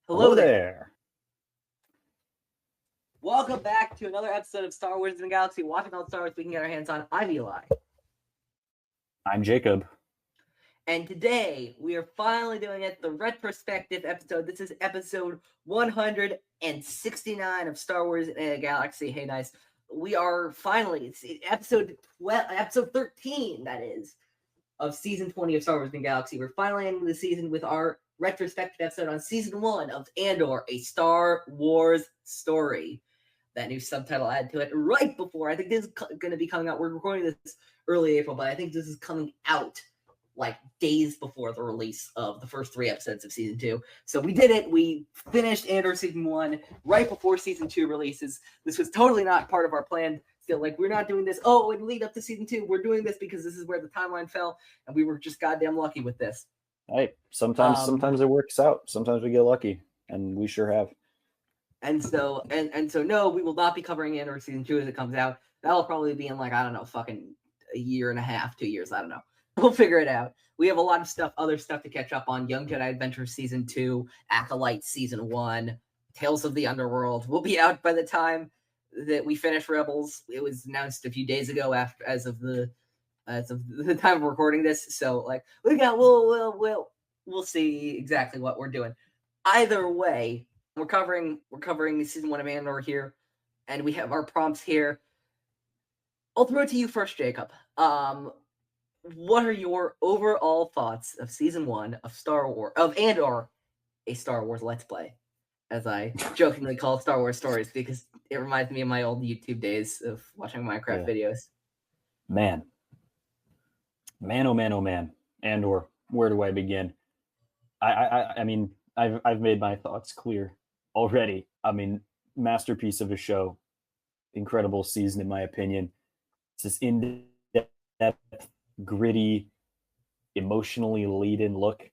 Hello there. Welcome back to another episode of Star Wars in the Galaxy, watching all the Star Wars we can get our hands on. I'm Eli. I'm Jacob. And today, we are finally doing it, the retrospective episode. This is episode 169 of Star Wars in a Galaxy. Hey, nice. We are finally, it's episode 13, that is, of season 20 of Star Wars in the Galaxy. We're finally ending the season with our retrospective episode on season 1 of Andor, a Star Wars story. That new subtitle added to it right before. I think this is going to be coming out. We're recording this early April, but I think this is coming out like days before the release of the first 3 episodes of season 2. So we did it. We finished Andor season 1 right before season 2 releases. This was totally not part of our plan. Still, like, we're not doing this. Oh, it lead up to season 2. We're doing this because this is where the timeline fell, and we were just goddamn lucky with this. Hey, sometimes it works out. Sometimes we get lucky, and we sure have. And so no, we will not be covering Andor season 2 as it comes out. That'll probably be in, like, I don't know, fucking a year and a half, 2 years. I don't know. We'll figure it out. We have a lot of other stuff to catch up on. Young Jedi Adventure season 2, Acolyte season 1, Tales of the Underworld will be out by the time that we finish Rebels. It was announced a few days ago as of the time of recording this. So, like, we'll see exactly what we're doing. Either way, we're covering season 1 of Andor here, and we have our prompts here. I'll throw it to you first, Jacob. What are your overall thoughts of season 1 of Andor, a Star Wars Let's Play, as I jokingly call Star Wars stories because it reminds me of my old YouTube days of watching Minecraft videos. Man, oh man, Andor. Where do I begin? I mean, I've made my thoughts clear already. I mean, masterpiece of a show, incredible season in my opinion. It's this in-depth, gritty, emotionally laden look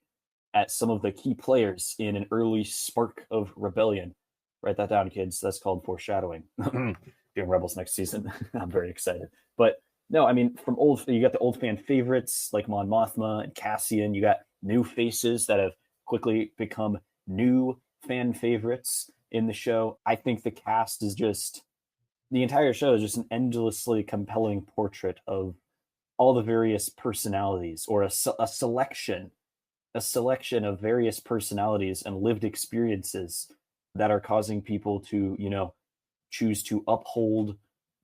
at some of the key players in an early spark of rebellion. Write that down, kids. That's called foreshadowing. Doing Rebels next season. I'm very excited. But no, I mean, you got the old fan favorites like Mon Mothma and Cassian. You got new faces that have quickly become new fan favorites in the show. I think the cast is the entire show is just an endlessly compelling portrait of all the various personalities, or a selection of various personalities and lived experiences that are causing people to, choose to uphold,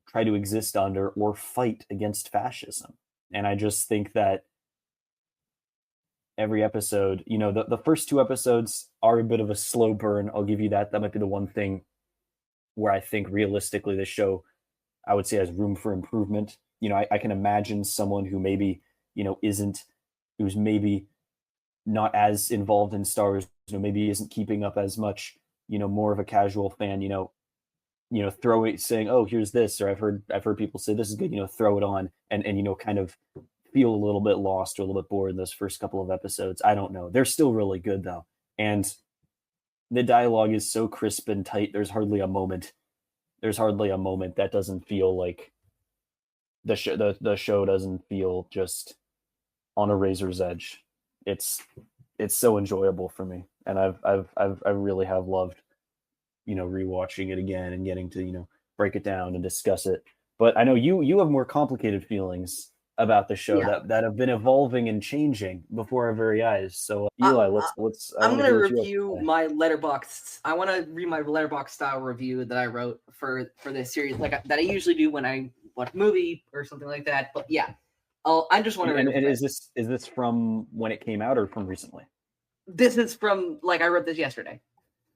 try to exist under, or fight against fascism. And I just think that every episode, the first 2 episodes are a bit of a slow burn. I'll give you that. That might be the one thing where I think realistically the show, I would say, has room for improvement. I can imagine someone who maybe, who's maybe not as involved in Star Wars, maybe isn't keeping up as much, more of a casual fan, saying, oh, here's this, or I've heard people say this is good, throw it on and kind of feel a little bit lost or a little bit bored in those first couple of episodes. I don't know. They're still really good though. And the dialogue is so crisp and tight. There's hardly a moment that doesn't feel like the show doesn't feel just on a razor's edge. It's so enjoyable for me, and I really have loved, rewatching it again and getting to break it down and discuss it. But I know you have more complicated feelings about the show that have been evolving and changing before our very eyes. So Eli, let's. I'm going to review my Letterboxd. I want to read my Letterboxd style review that I wrote for this series, like that I usually do when I watch a movie or something like that. But yeah, I just want to. And is this from when it came out or from recently? This is from, like, I wrote this yesterday.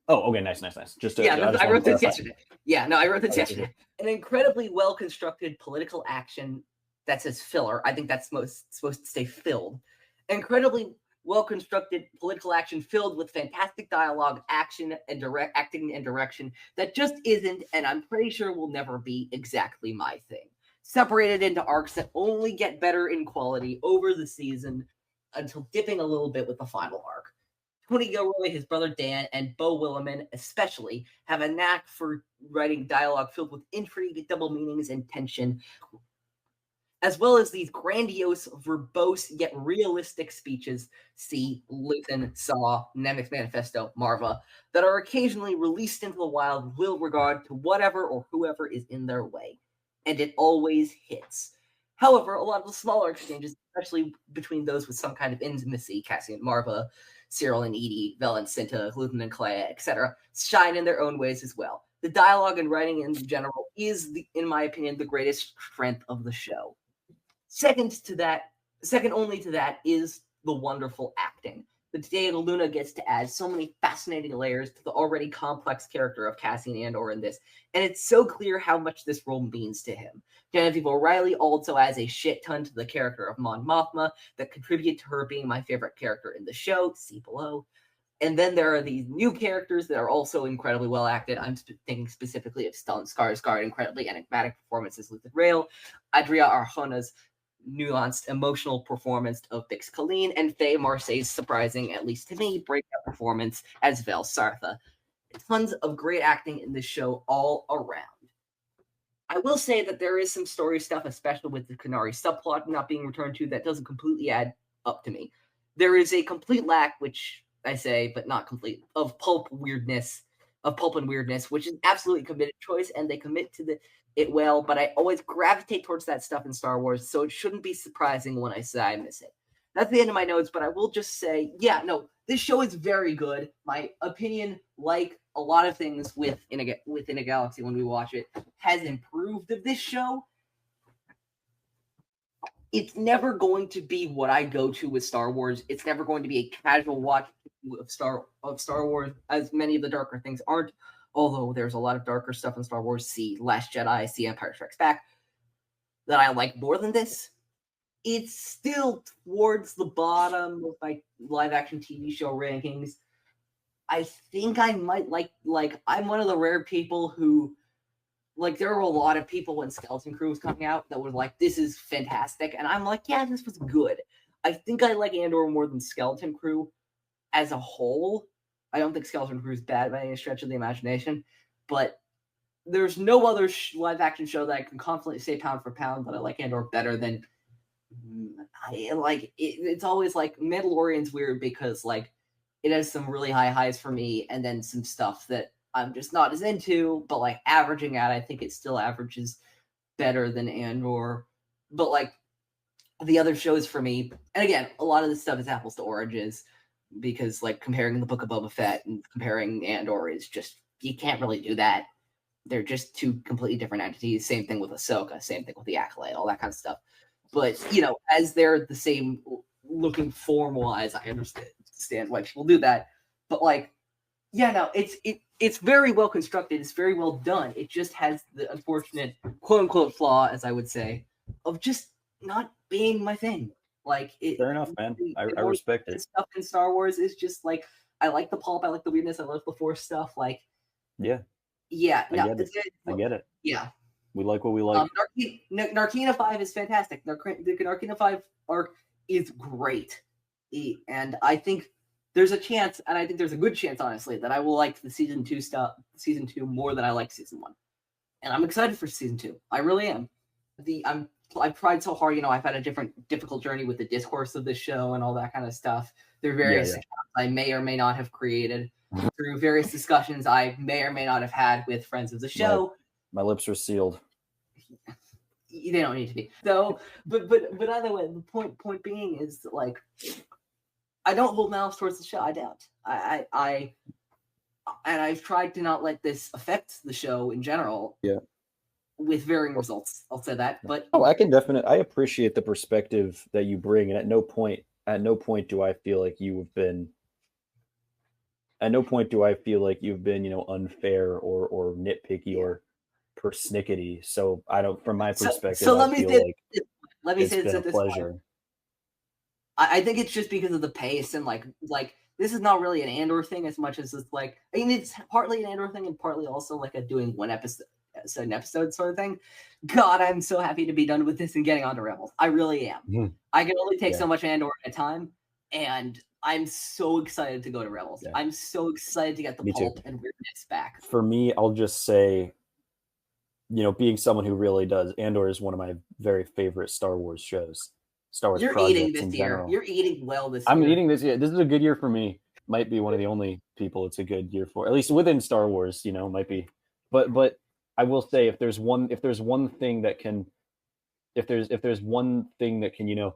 Oh, okay, nice. I wrote this yesterday. Yeah, no, I wrote this yesterday. An incredibly well-constructed political action that says filler. I think that's supposed to say filled. Incredibly well-constructed political action filled with fantastic dialogue, acting and direction that just isn't, and I'm pretty sure will never be, exactly my thing. Separated into arcs that only get better in quality over the season until dipping a little bit with the final arc. Tony Gilroy, his brother Dan, and Beau Willimon especially have a knack for writing dialogue filled with intrigue, double meanings, and tension. as well as these grandiose, verbose, yet realistic speeches, see Luthen, Saw, Nemec's Manifesto, Marva, that are occasionally released into the wild with regard to whatever or whoever is in their way. And it always hits. However, a lot of the smaller exchanges, especially between those with some kind of intimacy, Cassian and Marva, Cyril and Edie, Vel and Cinta, Luthen and Clea, etc., shine in their own ways as well. The dialogue and writing in general is, in my opinion, the greatest strength of the show. Second only to that is the wonderful acting. The Data Luna gets to add so many fascinating layers to the already complex character of Cassian Andor in this, and it's so clear how much this role means to him. Genevieve O'Reilly also adds a shit ton to the character of Mon Mothma that contribute to her being my favorite character in the show, see below. And then there are these new characters that are also incredibly well acted. I'm thinking specifically of Stellan Skarsgård, incredibly enigmatic performances with the Rail, Adria Arjona's nuanced emotional performance of Bix Colleen, and Faye Marseille's surprising, at least to me, breakout performance as Vel Sartha. Tons of great acting in this show all around. I will say that there is some story stuff, especially with the Kenari subplot not being returned to, that doesn't completely add up to me. There is a complete lack, which I say, but not complete, of pulp and weirdness, which is absolutely committed choice, and they commit to it well, but I always gravitate towards that stuff in Star Wars, so it shouldn't be surprising when I say I miss it. That's the end of my notes, but I will just say, yeah, no, this show is very good. My opinion, like a lot of things within a galaxy when we watch it, has improved of this show. It's never going to be what I go to with Star Wars. It's never going to be a casual watch of Star Wars, as many of the darker things aren't. Although there's a lot of darker stuff in Star Wars, see Last Jedi, see Empire Strikes Back, that I like more than this. It's still towards the bottom of my live-action TV show rankings. I think I might like I'm one of the rare people who, there were a lot of people when Skeleton Crew was coming out that were like, this is fantastic. And I'm like, yeah, this was good. I think I like Andor more than Skeleton Crew as a whole. I don't think Skeleton Crew is bad by any stretch of the imagination, but there's no other live-action show that I can confidently say pound for pound that I like Andor better than. It's always like Mandalorian's weird because it has some really high highs for me, and then some stuff that I'm just not as into. But averaging out, I think it still averages better than Andor. But the other shows for me, and again, a lot of this stuff is apples to oranges. Because comparing the Book of Boba Fett and comparing Andor is just, you can't really do that. They're just two completely different entities. Same thing with Ahsoka, same thing with the Acolyte, all that kind of stuff. But as they're the same looking form-wise, I understand why people do that. But it's very well constructed. It's very well done. It just has the unfortunate quote unquote flaw, as I would say, of just not being my thing. Fair enough, man. I respect it. Stuff in Star Wars is just I like the pulp, I like the weirdness, I love the Force stuff. Yeah. No, I get it. Yeah. We like what we like. Narkina 5 is fantastic. The Narkina 5 arc is great. And I think there's a chance, and I think there's a good chance, honestly, that I will like the season 2 more than I like season 1. And I'm excited for season 2. I really am. I've tried so hard, I've had a difficult journey with the discourse of the show and all that kind of stuff. There are various accounts I may or may not have created through various discussions I may or may not have had with friends of the show. My lips are sealed. They don't need to be. So, but either way, the point being is I don't hold malice towards the show. I don't. And I've tried to not let this affect the show in general. Yeah. With varying results, I'll say that. But I appreciate the perspective that you bring, and at no point do I feel like you've been unfair or nitpicky or persnickety. So I don't, from my perspective, let me say it's been a pleasure. I think it's just because of the pace and this is not really an Andor thing as much as it's it's partly an Andor thing and partly also a doing one episode sort of thing. God, I'm so happy to be done with this and getting onto Rebels. I really am. Mm-hmm. I can only take so much Andor at a time, and I'm so excited to go to Rebels. Yeah. I'm so excited to get the pulp and weirdness back. For me, I'll just say being someone who really does, Andor is one of my very favorite Star Wars shows, Star Wars You're eating projects this in year. general. You're eating well this I'm year. eating this year. This is a good year for me. Might be one of the only people it's a good year for, at least within Star Wars. Might be. But I will say, if there's one thing that can, if there's one thing that can,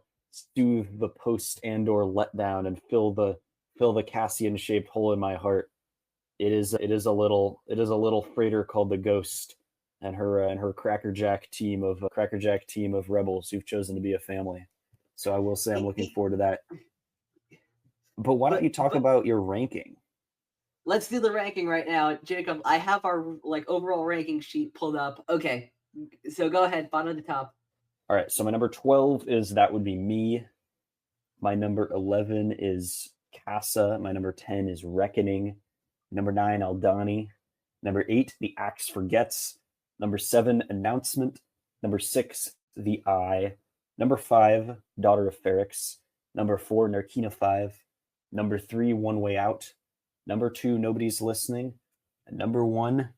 soothe the post Andor letdown and fill the Cassian shaped hole in my heart, it is a little freighter called the Ghost and her crackerjack team of rebels who've chosen to be a family. So I will say I'm looking forward to that. But why don't you talk about your ranking? Let's do the ranking right now, Jacob. I have our overall ranking sheet pulled up. Okay, so go ahead, bottom to top. All right, so my number 12 would be me. My number 11 is Casa. My number 10 is Reckoning. Number 9, Aldani. Number 8, The Axe Forgets. Number 7, Announcement. Number 6, The Eye. Number 5, Daughter of Ferrix. Number 4, Narkina 5. Number 3, One Way Out. Number 2, Nobody's Listening. And number 1,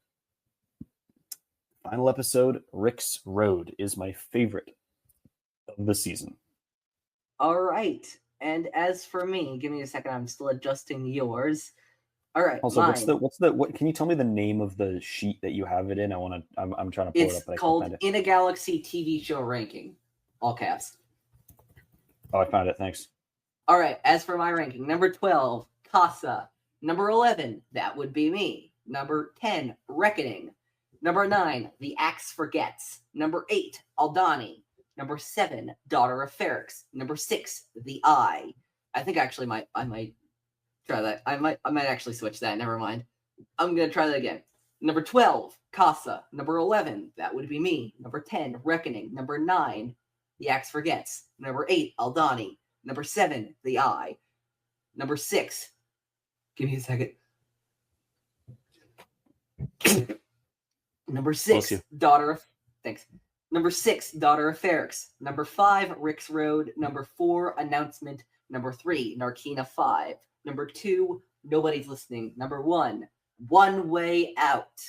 final episode, Rick's Road, is my favorite of the season. All right. And as for me, give me a second. I'm still adjusting yours. All right. Also, mine. what? Can you tell me the name of the sheet that you have it in? I'm trying to pull it up. It's called In a Galaxy TV Show Ranking, all caps. Oh, I found it. Thanks. All right. As for my ranking, number 12, Casa. Number 11, That Would Be Me. Number 10, Reckoning. Number 9, The Axe Forgets. Number 8, Aldani. Number 7, Daughter of Ferrix. Number 6, The Eye. I think actually I might try that. I might actually switch that. Never mind. I'm gonna try that again. Number 12, Casa. Number 11, That Would Be Me. Number 10, Reckoning. Number 9, The Axe Forgets. Number 8, Aldani. Number 7, The Eye. Number 6, give me a second. Number 6, Daughter of... Thanks. Number 6, Daughter of Ferrix. Number 5, Rick's Road. Number 4, Announcement. Number 3, Narkina 5. Number 2, Nobody's Listening. Number 1, One Way Out.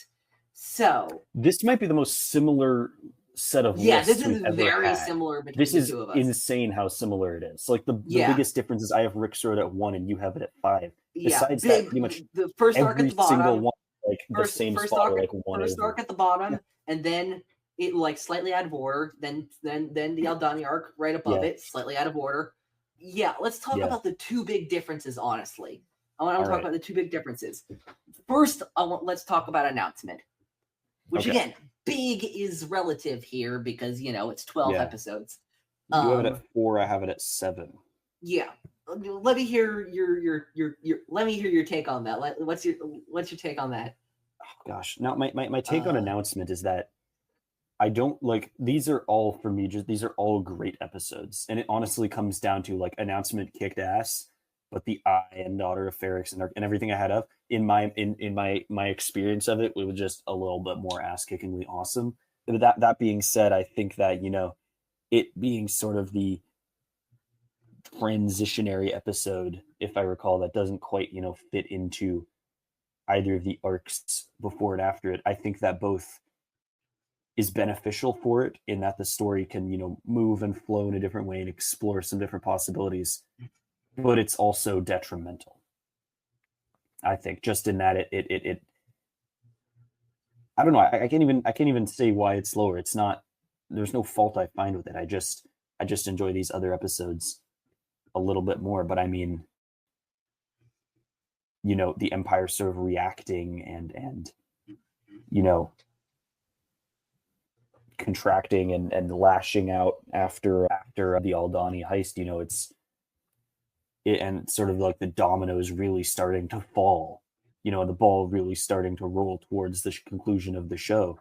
So... This might be the most similar set of lists this is very similar between the two of us. This is insane how similar it is. Like, the biggest difference is I have Rick's Road at 1 and you have it at 5. Besides that, pretty much the first arc at the bottom, single one, like the same spot, like one first arc at the bottom, and then it slightly out of order. Then the Aldani arc right above it, slightly out of order. Yeah, let's talk about the two big differences. Honestly, I want to talk about the two big differences. First, let's talk about Announcement, which again, big is relative here because it's 12 episodes. You have it at 4. I have it at 7. Yeah. Let me hear your take on that. What's your take on that? Oh gosh. Now my take on Announcement is that I don't these are all for me these are all great episodes, and it honestly comes down to Announcement kicked ass, but The Eye and Daughter of Ferrix and everything I had up in my experience of it was just a little bit more ass kickingly awesome. But that being said, I think that it being sort of the transitionary episode, if I recall, that doesn't quite fit into either of the arcs before and after it. I think that both is beneficial for it in that the story can move and flow in a different way and explore some different possibilities, but it's also detrimental, I think, just in that it I don't know, I can't even say why it's slower. It's not, there's no fault I find with it. I just enjoy these other episodes a little bit more. But I mean, the Empire sort of reacting and contracting and lashing out after the Aldani heist, and sort of like the dominoes really starting to fall, the ball really starting to roll towards the conclusion of the show,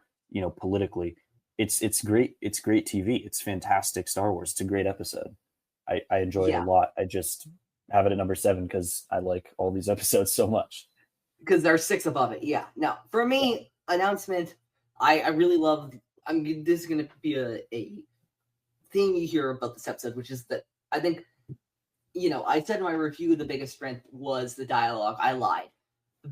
politically. It's great. It's great TV. It's fantastic Star Wars. It's a great episode. I enjoy it a lot. I just have it at number 7 because I like all these episodes so much. Because there are 6 above it. Yeah. Now, for me, Announcement, I really love. This is going to be a thing you hear about this episode, which is that I think, I said in my review the biggest strength was the dialogue. I lied.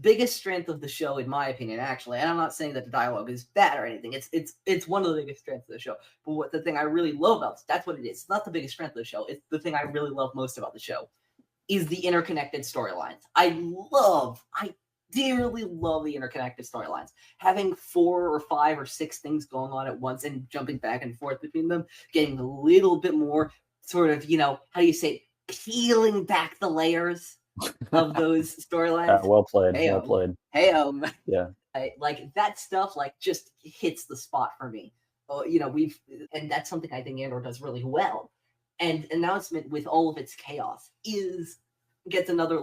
biggest strength of the show, in my opinion, actually, and I'm not saying that the dialogue is bad or anything. It's one of the biggest strengths of the show. But the thing I really love about that's what it is. It's not the biggest strength of the show. It's the thing I really love most about the show is the interconnected storylines. I dearly love the interconnected storylines. Having 4 or 5 or 6 things going on at once and jumping back and forth between them, getting a little bit more sort of, how do you say, peeling back the layers of those storylines. Well played. Hey-o. Well played. Hey-o. Yeah. Like that stuff, like just hits the spot for me. And that's something I think Andor does really well. And announcement with all of its chaos gets another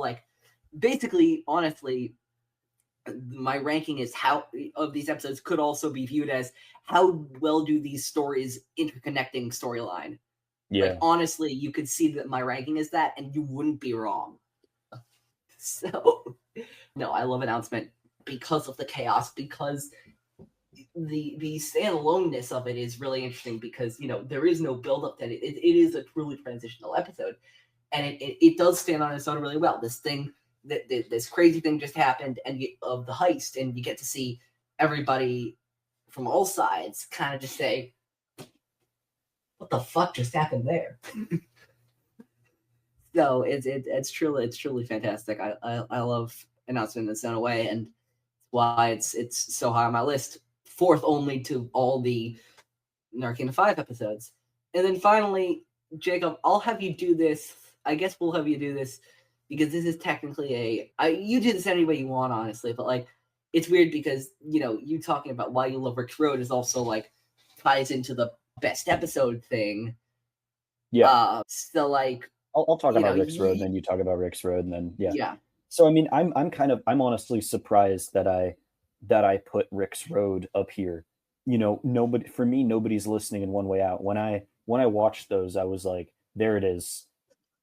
basically, honestly, my ranking is how of these episodes could also be viewed as how well do these stories interconnecting storyline. Yeah. Honestly, you could see that my ranking is that, and you wouldn't be wrong. So, no, I love announcement because of the chaos, because the standaloneness of it is really interesting because, there is no build-up that it is a truly transitional episode. And it does stand on its own really well. This crazy thing just happened of the heist, and you get to see everybody from all sides kind of just say, what the fuck just happened there? So it's truly fantastic. I love announcement in its own way, and why it's so high on my list, fourth only to all the Narcana 5 episodes. And then finally, Jacob, I'll have you do this. I guess we'll have you do this because this is technically you do this any way you want, honestly, but it's weird because you talking about why you love Rick's Road is also ties into the best episode thing. Yeah. So I'll talk about Rick's Road, and then you talk about Rick's Road, and then yeah. So I mean, I'm honestly surprised that I put Rick's Road up here. Nobody's listening in One Way Out. When I watched those, I was like, there it is.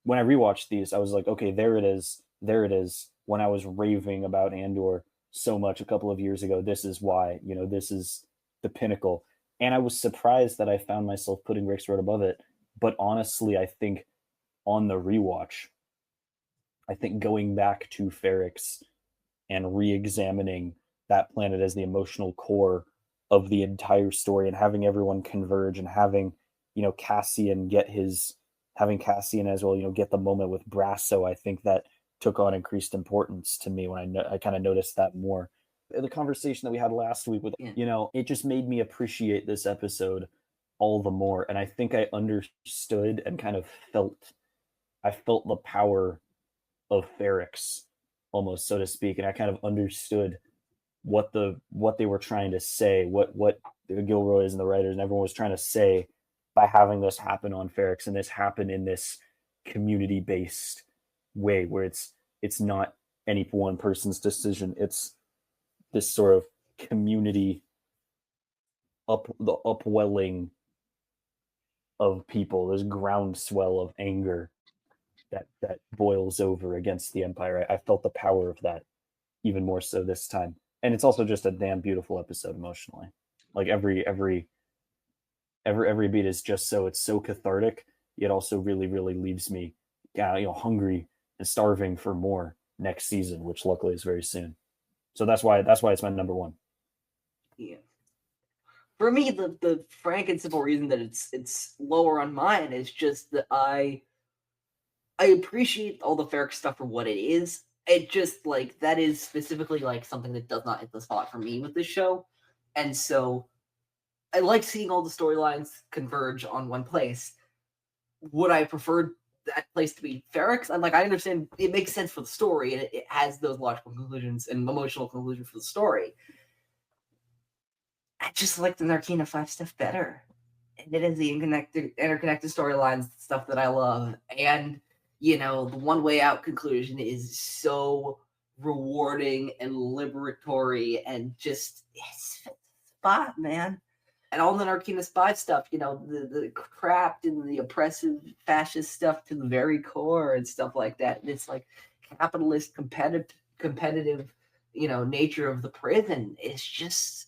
When I rewatched these, I was like, okay, there it is. When I was raving about Andor so much a couple of years ago, this is why. This is the pinnacle. And I was surprised that I found myself putting Rick's Road above it. But honestly, I think on the rewatch, I think going back to Ferrix and re-examining that planet as the emotional core of the entire story and having everyone converge and having, Cassian having Cassian as well, get the moment with Brasso, I think that took on increased importance to me when I kind of noticed that more. The conversation that we had last week with, it just made me appreciate this episode all the more. And I think I understood and kind of felt the power of Ferrix, almost, so to speak, and I kind of understood what they were trying to say, what the Gilroys and the writers and everyone was trying to say by having this happen on Ferrix and this happen in this community-based way where it's not any one person's decision. It's this sort of community the upwelling of people, this groundswell of anger that boils over against the Empire. I felt the power of that even more so this time. And it's also just a damn beautiful episode emotionally. Every beat is just it's so cathartic, yet also really, really leaves me hungry and starving for more next season, which luckily is very soon. So that's why it's my number one. Yeah. For me, the frank and simple reason that it's lower on mine is just that I appreciate all the Ferrix stuff for what it is. It just that is specifically something that does not hit the spot for me with this show. And so I like seeing all the storylines converge on one place. Would I prefer that place to be Ferrix? I understand it makes sense for the story and it has those logical conclusions and emotional conclusions for the story. I just like the Narcana 5 stuff better. And it is the interconnected storylines stuff that I love. And the One Way Out conclusion is so rewarding and liberatory and just it's spot, man. And all the Narcana spy stuff, the crap and the oppressive fascist stuff to the very core and stuff like that. And it's capitalist competitive, nature of the prison. It's just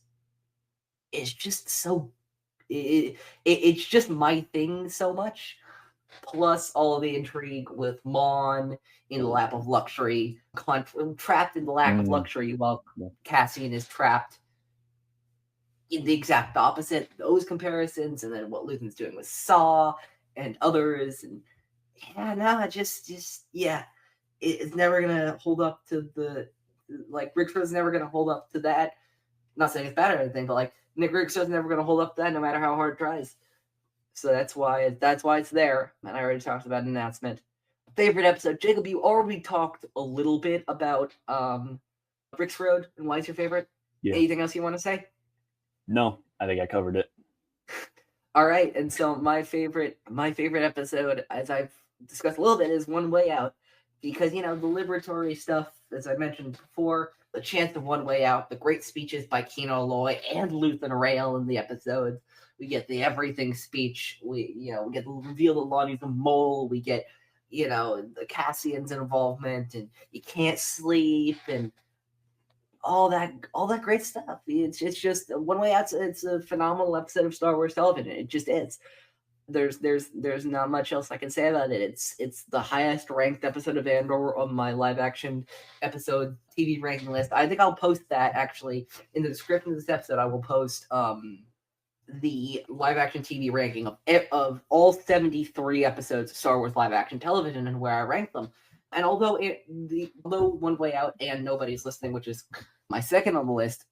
so it's just my thing so much. plus all of the intrigue with Mon in the lap of luxury, trapped in the lack of luxury, while Cassian is trapped in the exact opposite. Those comparisons, and then what Luthen's doing with Saw and others, and it's never gonna hold up to the Rick Show's never gonna hold up to that. Not saying it's bad or anything, but like Nick Rick Show's never gonna hold up to that, no matter how hard it tries. So that's why it's there. And I already talked about an announcement. Favorite episode, Jacob. You already talked a little bit about Rick's Road and why it's your favorite. Yeah. Anything else you want to say? No, I think I covered it. All right, and so my favorite episode, as I've discussed a little bit, is One Way Out, because the liberatory stuff, as I mentioned before, the chant of One Way Out, the great speeches by Kino Loy and Luthen Rail in the episodes. We get the everything speech. We get the reveal that Lonnie's a mole. We get the Cassian's involvement, and you can't sleep, and all that great stuff. It's just One Way Out. It's a phenomenal episode of Star Wars television. It just is. There's not much else I can say about it. It's the highest ranked episode of Andor on my live action episode TV ranking list. I think I'll post that actually in the description of this episode. I will post the live action TV ranking of all 73 episodes of Star Wars live action television and where I rank them. And although One Way Out and Nobody's Listening, which is my second on the list,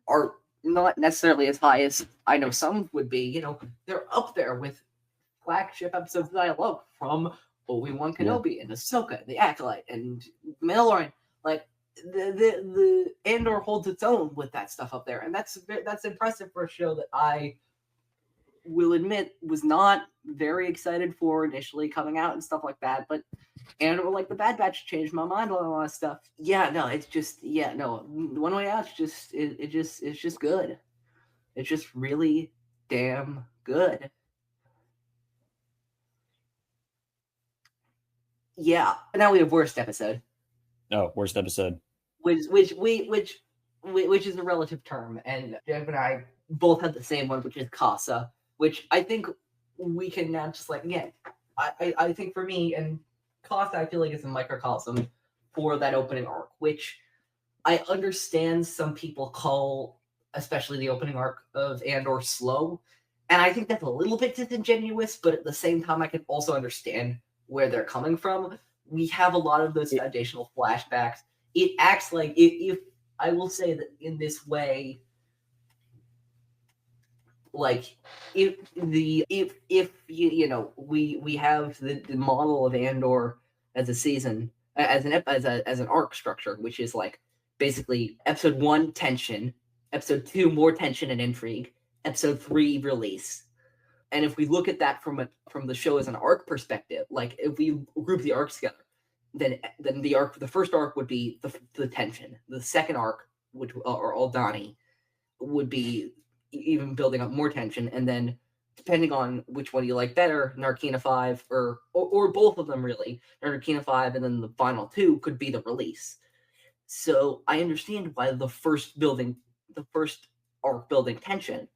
are not necessarily as high as I know some would be, they're up there with flagship episodes that I love, from Obi-Wan Kenobi and Ahsoka, The Acolyte, and Mandalorian. Like the Andor holds its own with that stuff up there, and that's impressive for a show that I will admit was not very excited for initially coming out and stuff like that, but Andor, like the Bad Batch, changed my mind on a lot of stuff. It's just One Way Out, it's just good. It's just really damn good. Yeah. Now we have worst episode. Oh, worst episode. Which is a relative term, and Jeff and I both had the same one, which is Casa, which I think we can now just I think for me, and Casa I feel like is a microcosm for that opening arc, which I understand some people call, especially the opening arc of Andor, slow, and I think that's a little bit disingenuous, but at the same time I can also understand where they're coming from. We have a lot of those foundational flashbacks. It acts like if I will say that in this way, like we have the model of Andor as a season, as an arc structure, which is like basically episode 1 tension, episode 2 more tension and intrigue, episode 3 release. And if we look at that from the show as an arc perspective, like if we group the arcs together, then the first arc would be the tension. The second arc, which or Aldani, would be even building up more tension, and then depending on which one you like better, Narkina 5 or both of them really, Narkina 5 and then the final 2 could be the release. So I understand why the first arc building tension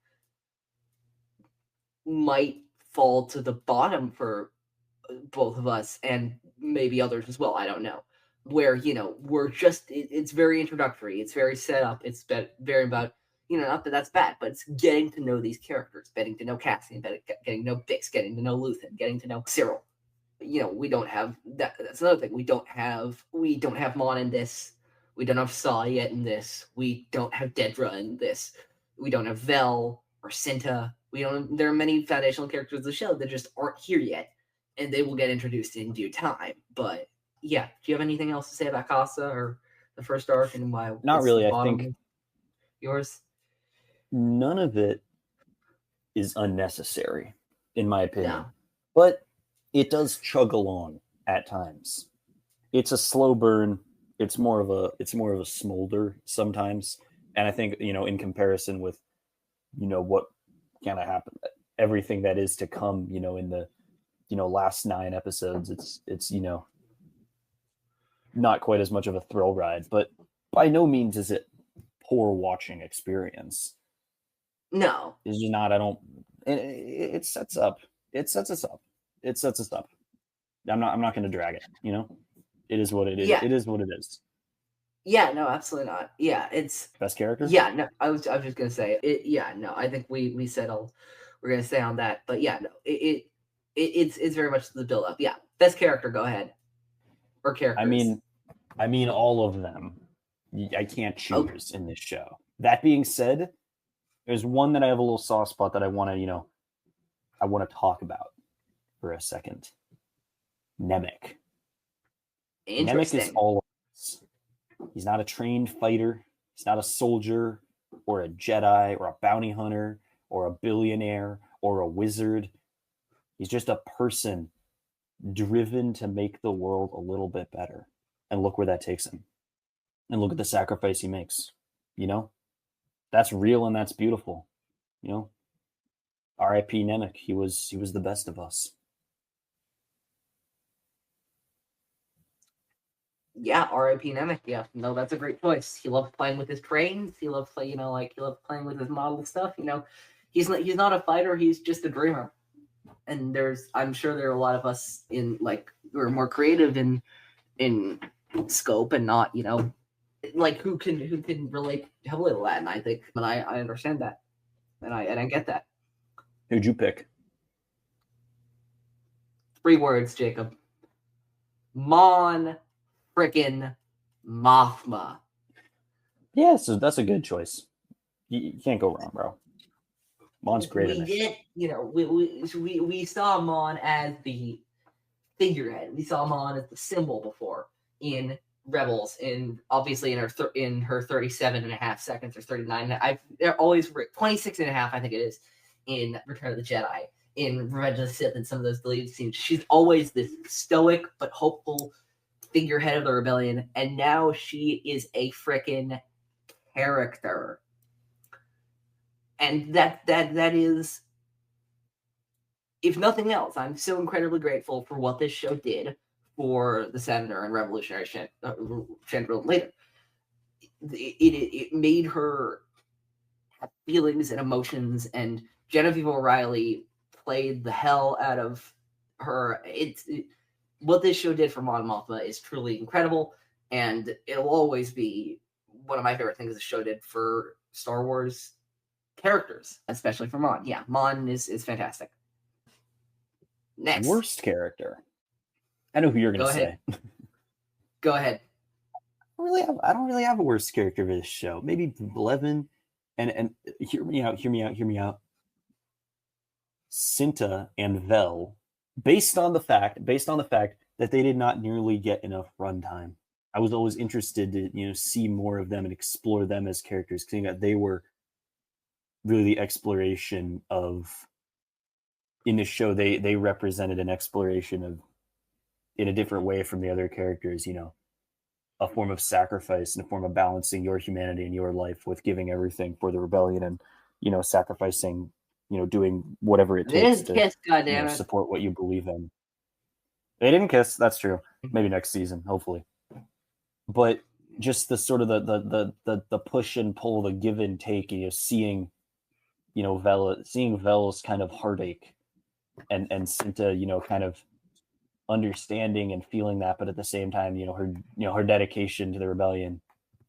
might fall to the bottom for both of us and maybe others as well. I don't know. Where, we're just, it's very introductory. It's very set up. It's very about, not that that's bad, but it's getting to know these characters, getting to know Cassian, getting to know Bix, getting to know Luthen, getting to know Cyril. We don't have that. That's another thing. We don't have Mon in this. We don't have Saw yet in this. We don't have Dedra in this. We don't have Vel or Cinta. There are many foundational characters of the show that just aren't here yet, and they will get introduced in due time. But yeah, do you have anything else to say about Casa or the first arc and why? Not really. I think yours. None of it is unnecessary, in my opinion. No. But it does chug along at times. It's a slow burn. It's more of a smolder sometimes. And I think, in comparison with, what kind of happened, everything that is to come, in the, last 9 episodes, it's not quite as much of a thrill ride, but by no means is it poor watching experience. No, it's just not. It sets us up. it sets us up. I'm not going to drag it. It is what it is. Yeah. It is what it is. Yeah, no, absolutely not. Yeah, it's Best character. Yeah, no, I was just gonna say it. Yeah, no, I think we settled. We're gonna stay on that, but yeah, no, it's very much the build up. Yeah, best character. Go ahead. Or characters. I mean all of them. I can't Oh. choose in this show. That being said, there's one that I have a little soft spot that I want to I want to talk about for a second. Nemec. Nemec is all of us. He's not a trained fighter. He's not a soldier or a Jedi or a bounty hunter or a billionaire or a wizard. He's just a person driven to make the world a little bit better. And look where that takes him. And look at the sacrifice he makes. That's real and that's beautiful. R.I.P. Nemec. He was the best of us. Yeah, R.I.P. Nemec. Yeah, no, that's a great choice. He loved playing with his trains. He loved he loved playing with his model stuff. He's not a fighter. He's just a dreamer. And I'm sure there are a lot of us who are more creative in scope and not who can relate heavily to that. And I think, and I understand that, and I get that. Who'd you pick? 3 words, Jacob. Mon frickin' Mothma. Yeah, so that's a good choice. You can't go wrong, bro. Mon's great. We saw Mon as the figurehead. We saw Mon as the symbol before in Rebels, obviously in her 37 and a half seconds or 39. They're always 26 and a half, I think it is, in Return of the Jedi, in Revenge of the Sith, and some of those deleted scenes. She's always this stoic but hopeful figurehead of the rebellion, and now she is a frickin' character. And that is, if nothing else, I'm so incredibly grateful for what this show did for the Senator and Revolutionary Chandra later. It made her have feelings and emotions, and Genevieve O'Reilly played the hell out of her. What this show did for Mon Mothma is truly incredible, and it'll always be one of my favorite things the show did for Star Wars characters, especially for Mon. Yeah, Mon is fantastic. Next. Worst character. I know who you're going to say. Go ahead. I don't really have a worst character for this show. Maybe 11. And hear me out. Cinta and Vel, based on the fact that they did not nearly get enough runtime. I was always interested to see more of them and explore them as characters, because they were really the exploration of, in the show, they represented an exploration of, in a different way from the other characters, a form of sacrifice and a form of balancing your humanity and your life with giving everything for the rebellion and sacrificing, doing whatever it takes to support what you believe in. They didn't kiss, that's true. Maybe next season, hopefully. But just the sort of the push and pull, the give and take, seeing Vel's kind of heartache and Cinta, kind of understanding and feeling that, but at the same time, her dedication to the rebellion,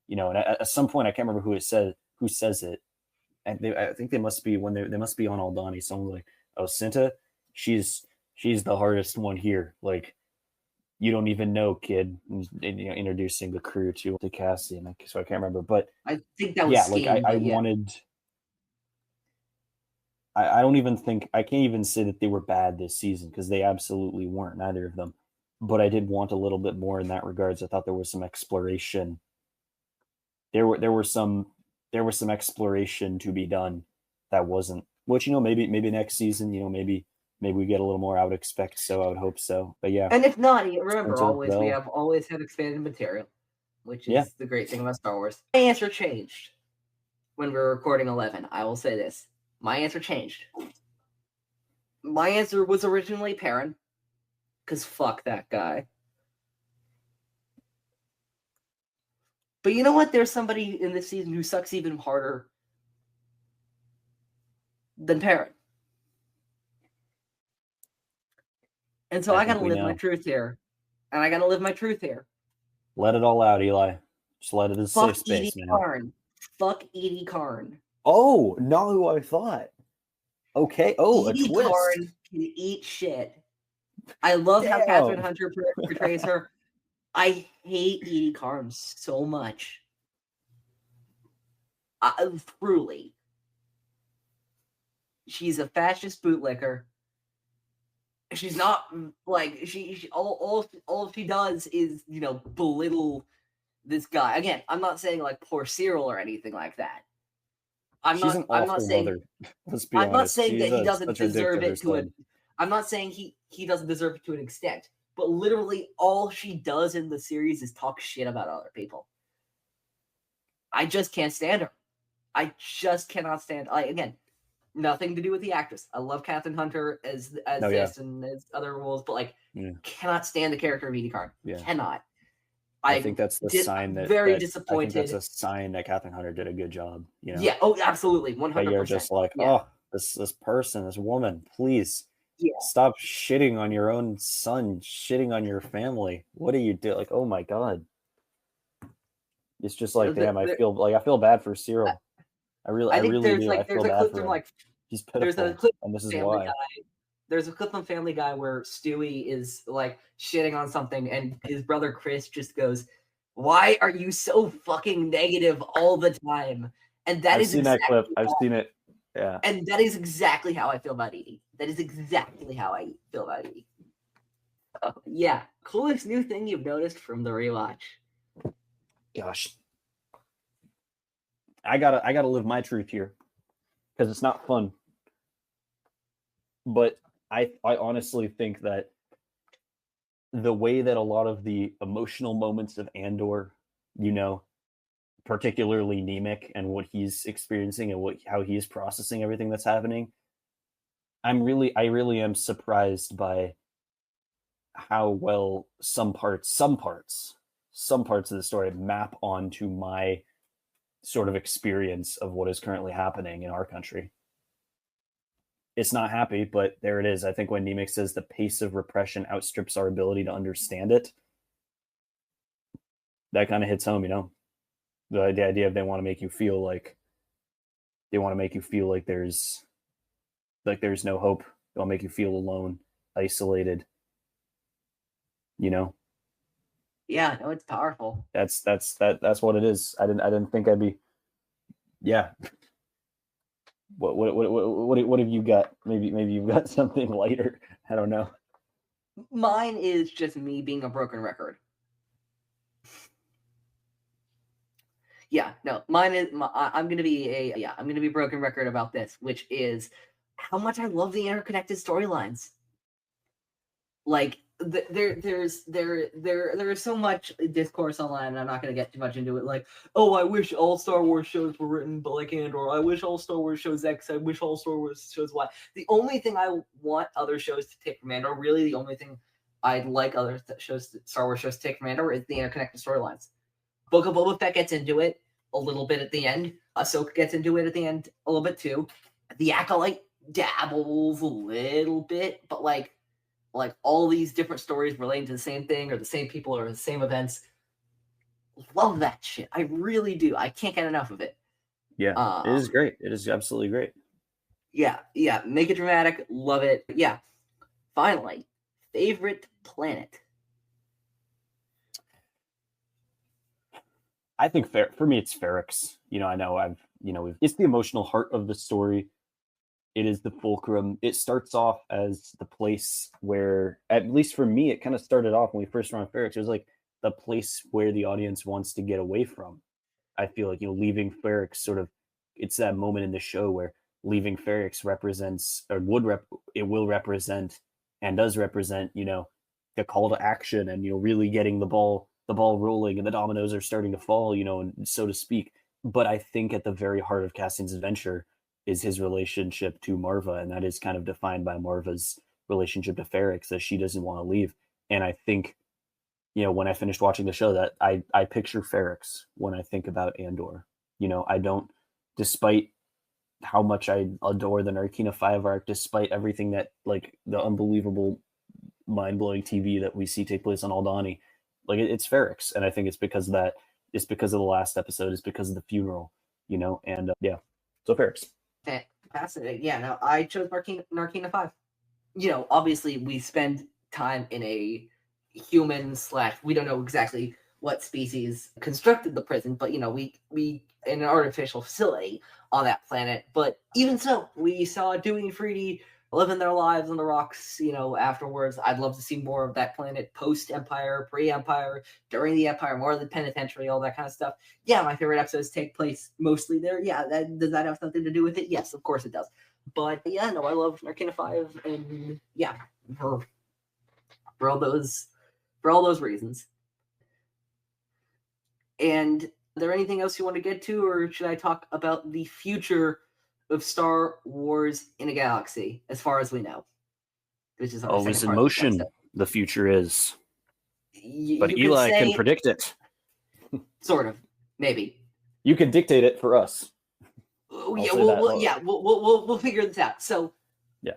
and at some point, I can't remember who says it. And I think they must be they must be on Aldani. Someone's like, "Oh, Cinta, she's the hardest one here. Like, you don't even know, kid." And, introducing the crew to Cassian. So I can't remember, but I think that was wanted. I don't even think I can't even say that they were bad this season, because they absolutely weren't, neither of them. But I did want a little bit more in that regards. I thought there was some exploration. There were some exploration to be done that wasn't. Which maybe next season, maybe we get a little more. I would expect so. I would hope so. But yeah. And if not, remember, we have always had expanded material, which is the great thing about Star Wars. My answer changed when we were recording 11. I will say this. My answer changed. My answer was originally Perrin, because fuck that guy. But you know what? There's somebody in this season who sucks even harder than Perrin. And so I think gotta we live my know. truth here. And I gotta live my truth here. Let it all out, Eli. Just let it in safe Fuck space, Edie man. Karn. Fuck Edie Karn. Oh, not who I thought. Okay. Oh, a Edie twist. Karn can eat shit. I love how Catherine Damn. Hunter portrays her. I hate Edie Karn so much. Truly. She's a fascist bootlicker. She's not like she all she does is, you know, belittle this guy. Again, I'm not saying like poor Cyril or anything like that. She's an I'm not awful saying mother. Let's be I'm not honest. saying She's that he doesn't such a dick to deserve her it to a son. I'm not saying he doesn't deserve it to an extent, but literally all she does in the series is talk shit about other people. I just can't stand her. I just cannot stand. Again, nothing to do with the actress. I love Catherine Hunter as Oh, yeah. this and as other roles, but like Yeah. cannot stand the character of Edie Karn. Yeah. Cannot. I think that's the sign that very I think that's disappointed. a sign that Catherine Hunter did a good job. You know? Yeah. Oh, absolutely. 100%. That you're just like, yeah. oh, this person, this woman, please Yeah. stop shitting on your own son, shitting on your family. What do you do? Like, oh my god. It's just like, damn, I feel bad for Cyril. I really do. I feel there's a bad clip for from him. like He's there's a pitiful, clip and this from is Family why. Guy. There's a clip from Family Guy where Stewie is like shitting on something, and his brother Chris just goes, "Why are you so fucking negative all the time?" And that I've is seen exactly that clip. I've seen it. Yeah. And that is exactly how I feel about Edie. That is exactly how I feel about Edie. Yeah. Coolest new thing you've noticed from the rewatch? Gosh. I gotta live my truth here. Because it's not fun. But I honestly think that the way that a lot of the emotional moments of Andor, you know, particularly Nemec and what he's experiencing and how he's processing everything that's happening, I really am surprised by how well some parts of the story map onto my sort of experience of what is currently happening in our country. It's not happy, but there it is. I think when Nemec says the pace of repression outstrips our ability to understand it, that kind of hits home, you know? The idea of they want to make you feel like there's no hope. They'll make you feel alone, isolated, you know? Yeah, no, it's powerful. That's what it is. I didn't think I'd be. Yeah. What have you got? Maybe you've got something lighter. I don't know. Mine is just me being a broken record. Yeah, no, mine is. I'm gonna be a broken record about this, which is how much I love the interconnected storylines. Like there's so much discourse online, and I'm not gonna get too much into it. Like, oh, I wish all Star Wars shows were written by like Andor. I wish all Star Wars shows X. I wish all Star Wars shows Y. The only thing I want other shows to take from Andor, really, the only thing I'd like other Star Wars shows to take from Andor is the interconnected storylines. Book of Boba Fett gets into it a little bit at the end. Ahsoka gets into it at the end a little bit too. The Acolyte dabbles a little bit, but like all these different stories relating to the same thing or the same people or the same events. Love that shit. I really do. I can't get enough of it. Yeah, it is great. It is absolutely great. Yeah. Make it dramatic. Love it. Yeah. Finally, favorite planet. I think for me, it's Ferrix. You know, I know it's the emotional heart of the story. It is the fulcrum. It starts off as the place where, at least for me, it kind of started off when we first were on Ferrix. It was like the place where the audience wants to get away from. I feel like, leaving Ferrix it's that moment in the show where leaving Ferrix represents, or will represent, and does represent, the call to action and, really getting the ball rolling and the dominoes are starting to fall, and so to speak. But I think at the very heart of Cassian's adventure is his relationship to Marva, and that is kind of defined by Marva's relationship to Ferrix, that she doesn't want to leave. And I think, when I finished watching the show, that I picture Ferrix when I think about Andor. I don't, despite how much I adore the Narkina 5 arc, despite everything that, like, the unbelievable mind-blowing TV that we see take place on Aldhani. Like it's Ferrex, and I think it's because of that. It's because of the last episode. It's because of the funeral, and yeah. So Ferrex. Fascinating. Yeah, no, I chose Narkina 5. Obviously we spend time in a human / we don't know exactly what species constructed the prison, but we in an artificial facility on that planet. But even so, we saw Dewey and Freedy living their lives on the rocks, afterwards. I'd love to see more of that planet post-Empire, pre-Empire, during the Empire, more of the penitentiary, all that kind of stuff. Yeah, my favorite episodes take place mostly there. Yeah, does that have something to do with it? Yes, of course it does. But yeah, no, I love Narkina 5, and yeah, for all those reasons. And is there anything else you want to get to, or should I talk about the future of Star Wars in a Galaxy, as far as we know? Which is always in motion. The future is, but Eli can predict it. Sort of, maybe. You can dictate it for us. We'll figure this out. So yeah,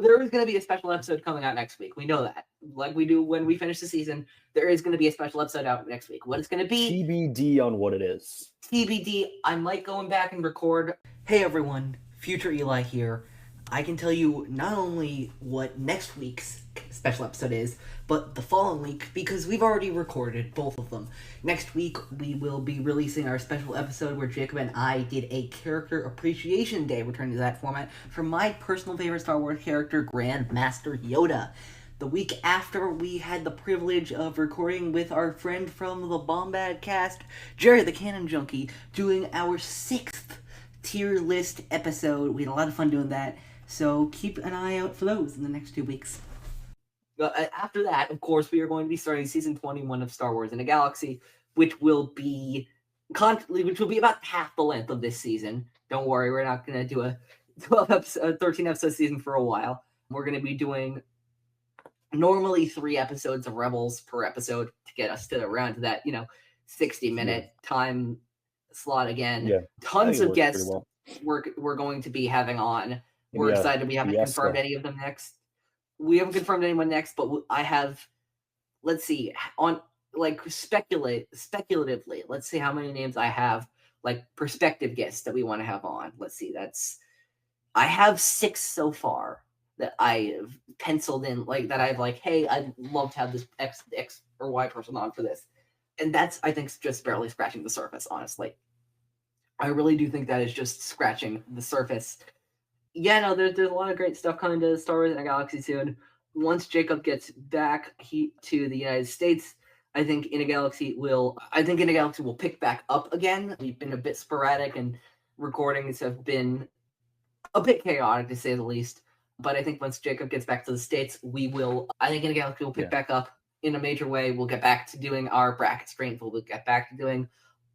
there is going to be a special episode coming out next week. We know that, like we do when we finish the season. There is going to be a special episode out next week. What it's going to be? TBD on what it is. TBD. I might go back and record. Hey everyone, Future Eli here. I can tell you not only what next week's special episode is, but the following week, because we've already recorded both of them. Next week, we will be releasing our special episode where Jacob and I did a Character Appreciation Day, returning to that format, for my personal favorite Star Wars character, Grand Master Yoda. The week after, we had the privilege of recording with our friend from the Bombad cast, Jerry the Canon Junkie, doing our 6th tier list episode. We had a lot of fun doing that. So keep an eye out for those in the next 2 weeks. After that, of course, we are going to be starting season 21 of Star Wars in a Galaxy, which will be about half the length of this season. Don't worry, we're not going to do a 13 episode season for a while. We're going to be doing normally 3 episodes of Rebels per episode to get us to around to that 60-minute time slot again. Yeah, tons of guests we're going to be having on. We're excited. We haven't confirmed any of them next. We haven't confirmed anyone next, but I have, let's see, on like speculatively, let's see how many names I have, like prospective guests that we want to have on. Let's see, I have 6 so far that I have penciled in, like that I've like, hey, I'd love to have this X or Y person on for this. And that's, I think, just barely scratching the surface, honestly. I really do think that is just scratching the surface. Yeah, no, there's a lot of great stuff coming to Star Wars in a Galaxy soon. Once Jacob gets back to the United States, I think In a Galaxy will pick back up again. We've been a bit sporadic, and recordings have been a bit chaotic, to say the least. But I think once Jacob gets back to the States, I think In a Galaxy will pick back up in a major way. We'll get back to doing our bracket streams. We'll get back to doing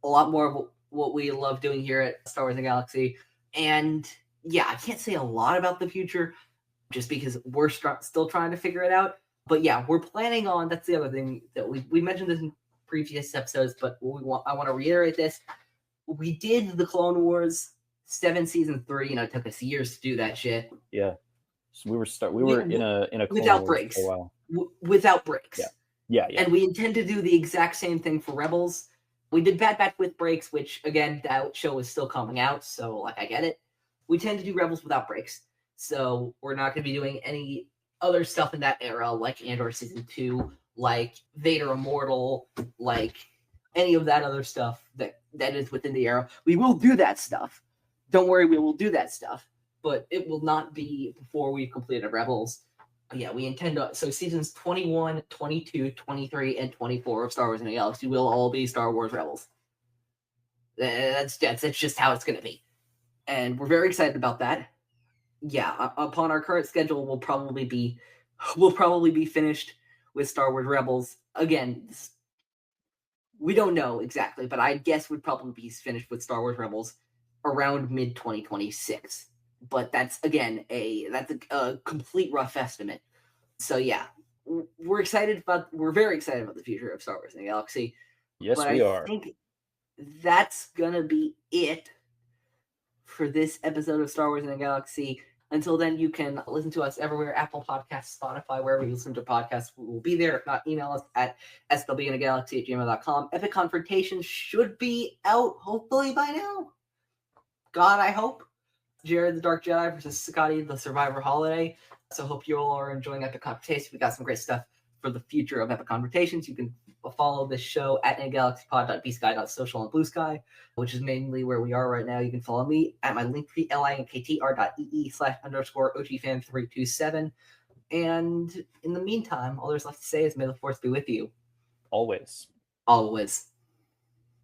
a lot more of what we love doing here at Star Wars in a Galaxy. And yeah, I can't say a lot about the future just because we're still trying to figure it out. But yeah, we're planning on, that's the other thing that we mentioned this in previous episodes, but I want to reiterate this. We did the Clone Wars 7 season 3, it took us years to do that shit. Yeah. So we were in a Clone without Wars breaks. for a while. Without breaks. Yeah. And we intend to do the exact same thing for Rebels. We did Bad Batch with breaks, which again, that show is still coming out, so like I get it. We tend to do Rebels without breaks. So we're not going to be doing any other stuff in that era, like Andor Season 2, like Vader Immortal, like any of that other stuff that is within the era. We will do that stuff. Don't worry, we will do that stuff. But it will not be before we've completed Rebels. But yeah, we intend to... So seasons 21, 22, 23, and 24 of Star Wars in the Galaxy will all be Star Wars Rebels. That's just how it's going to be. And we're very excited about that. Yeah, upon our current schedule, we'll probably be finished with Star Wars Rebels. Again, we don't know exactly, but I guess we'd probably be finished with Star Wars Rebels around mid-2026. But that's, again, a complete rough estimate. So yeah, we're very excited about the future of Star Wars in the Galaxy. Yes, we are. I think that's gonna be it for this episode of Star Wars in the Galaxy. Until then, you can listen to us everywhere, Apple Podcasts, Spotify, wherever you listen to podcasts, we will be there. If not, email us at swinagalaxy@gmail.com. Epic Confrontation should be out, hopefully, by now. God, I hope. Jared the Dark Jedi versus Scotty the Survivor Holiday. So hope you all are enjoying Epic Confrontation. We got some great stuff for the future of Epic Confrontations. You can follow this show at galaxypod.bsky.social and BlueSky, which is mainly where we are right now. You can follow me at my link tree, linktr.ee/_OGfan327. And in the meantime, all there's left to say is may the force be with you. Always. Always.